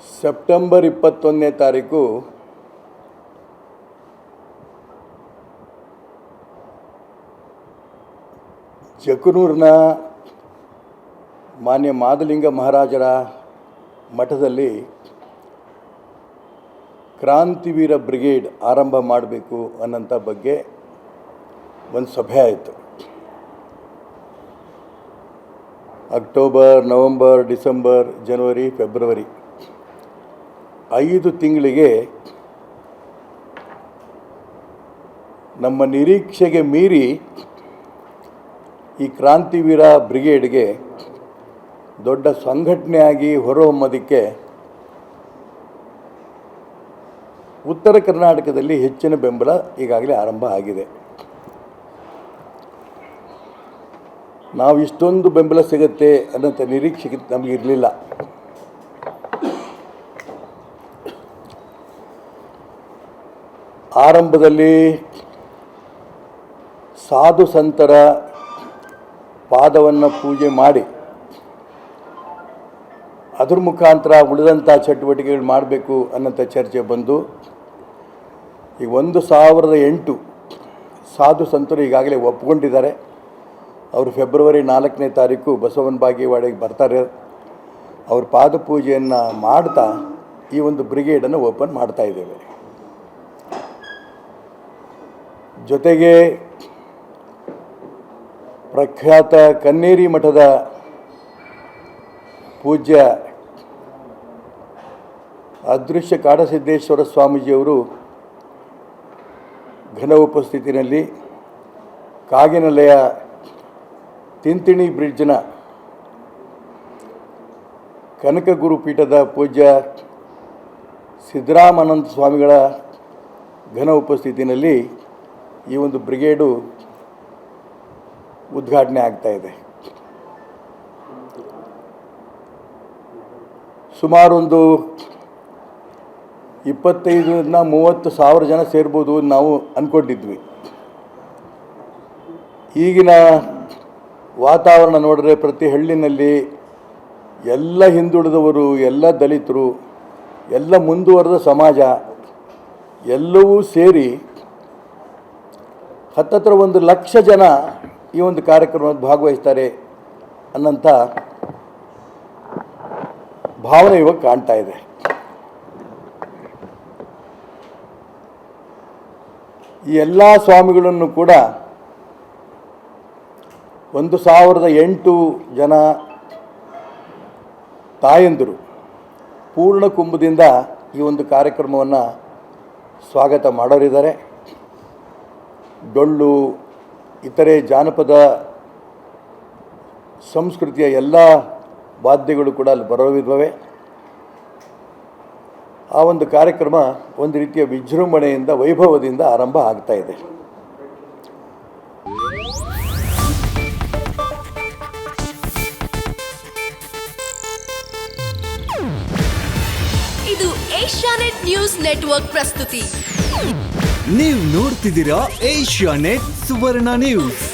September 21ನೇ ತಾರೀಕು ಜಕನೂರಿನ ಮಾನ್ಯ ಮಾದಲಿಂಗ ಮಹಾರಾಜರ ಮಠದಲ್ಲಿ ಕ್ರಾಂತಿವೀರ ಬ್ರಿಗೇಡ್ ಆರಂಭ ಮಾಡಬೇಕು ಅನ್ನೋಂಥ ಬಗ್ಗೆ ಒಂದು ಸಭೆ ಆಯಿತು. ಅಕ್ಟೋಬರ್, ನವಂಬರ್, ಡಿಸೆಂಬರ್, ಜನವರಿ, ಫೆಬ್ರವರಿ 5 ತಿಂಗಳಿಗೆ ನಮ್ಮ ನಿರೀಕ್ಷೆಗೆ ಮೀರಿ ಈ ಕ್ರಾಂತಿವೀರ ಬ್ರಿಗೇಡ್ಗೆ ದೊಡ್ಡ ಸಂಘಟನೆಯಾಗಿ ಹೊರಹೊಮ್ಮೋದಕ್ಕೆ ಉತ್ತರ ಕರ್ನಾಟಕದಲ್ಲಿ ಹೆಚ್ಚಿನ ಬೆಂಬಲ ಈಗಾಗಲೇ ಆರಂಭ ಆಗಿದೆ. ನಾವು ಇಷ್ಟೊಂದು ಬೆಂಬಲ ಸಿಗುತ್ತೆ ಅನ್ನೋಂಥ ನಿರೀಕ್ಷೆ ನಮಗಿರಲಿಲ್ಲ. ಆರಂಭದಲ್ಲಿ ಸಾಧು ಸಂತರ ಪಾದವನ್ನು ಪೂಜೆ ಮಾಡಿ ಅದ್ರ ಮುಖಾಂತರ ಉಳಿದಂಥ ಚಟುವಟಿಕೆಗಳು ಮಾಡಬೇಕು ಅನ್ನೋಂಥ ಚರ್ಚೆ ಬಂದು ಈಗ 1008 ಸಾಧು ಸಂತರು ಈಗಾಗಲೇ ಒಪ್ಕೊಂಡಿದ್ದಾರೆ. ಅವರು ಫೆಬ್ರವರಿ 4ನೇ ತಾರೀಕು ಬಸವನ ಬಾಗೇವಾಡಿಗೆ ಬರ್ತಾರೆ. ಅವ್ರ ಪಾದ ಪೂಜೆಯನ್ನು ಮಾಡ್ತಾ ಈ ಒಂದು ಬ್ರಿಗೇಡನ್ನು ಓಪನ್ ಮಾಡ್ತಾ ಇದ್ದೇವೆ. ಜೊತೆಗೆ ಪ್ರಖ್ಯಾತ ಕನ್ನೇರಿ ಮಠದ ಪೂಜ್ಯ ಅದೃಶ್ಯ ಕಾಡಸಿದ್ದೇಶ್ವರ ಸ್ವಾಮೀಜಿಯವರು ಘನ ಉಪಸ್ಥಿತಿಯಲ್ಲಿ ಕಾಗಿನೆಲೆಯ ತಿಂತಿಣಿ ಬ್ರಿಡ್ಜ್ನ ಕನಕ ಗುರುಪೀಠದ ಪೂಜ್ಯ ಸಿದ್ದರಾಮಾನಂದ ಸ್ವಾಮಿಗಳ ಘನ ಉಪಸ್ಥಿತಿಯಲ್ಲಿ ಈ ಒಂದು ಬ್ರಿಗೇಡು ಉದ್ಘಾಟನೆ ಆಗ್ತಾಯಿದೆ. ಸುಮಾರು ಒಂದು 25,000-30,000 ಜನ ಸೇರ್ಬೋದು ನಾವು ಅಂದ್ಕೊಂಡಿದ್ವಿ. ಈಗಿನ ವಾತಾವರಣ ನೋಡಿದ್ರೆ ಪ್ರತಿ ಹಳ್ಳಿನಲ್ಲಿ ಎಲ್ಲ ಹಿಂದುಳಿದವರು, ಎಲ್ಲ ದಲಿತರು, ಎಲ್ಲ ಮುಂದುವರೆದ ಸಮಾಜ ಎಲ್ಲವೂ ಸೇರಿ ಹತ್ತತ್ರ 1,00,000 ಜನ ಈ ಒಂದು ಕಾರ್ಯಕ್ರಮದಲ್ಲಿ ಭಾಗವಹಿಸ್ತಾರೆ ಅನ್ನೋಂಥ ಭಾವನೆ ಇವಾಗ ಕಾಣ್ತಾ ಇದೆ. ಈ ಎಲ್ಲ ಸ್ವಾಮಿಗಳನ್ನು ಕೂಡ 1,008 ಜನ ತಾಯಂದಿರು ಪೂರ್ಣ ಕುಂಭದಿಂದ ಈ ಒಂದು ಕಾರ್ಯಕ್ರಮವನ್ನು ಸ್ವಾಗತ ಮಾಡೋರಿದ್ದಾರೆ. ಡೊಳ್ಳು, ಇತರೆ ಜಾನಪದ ಸಂಸ್ಕೃತಿಯ ಎಲ್ಲ ವಾದ್ಯಗಳು ಕೂಡ ಅಲ್ಲಿ ಬರೋವಿದ್ದಾವೆ. ಆ ಒಂದು ಕಾರ್ಯಕ್ರಮ ಒಂದು ರೀತಿಯ ವಿಜೃಂಭಣೆಯಿಂದ, ವೈಭವದಿಂದ ಆರಂಭ ಆಗ್ತಾ ಇದೆ. ಇದು ಏಷ್ಯಾನೆಟ್ ನ್ಯೂಸ್ ನೆಟ್ವರ್ಕ್ ಪ್ರಸ್ತುತಿ. ನೀವು ನೋಡ್ತಿದ್ದೀರಾ ಏಷ್ಯಾನೆಟ್ ಸುವರ್ಣ ನ್ಯೂಸ್.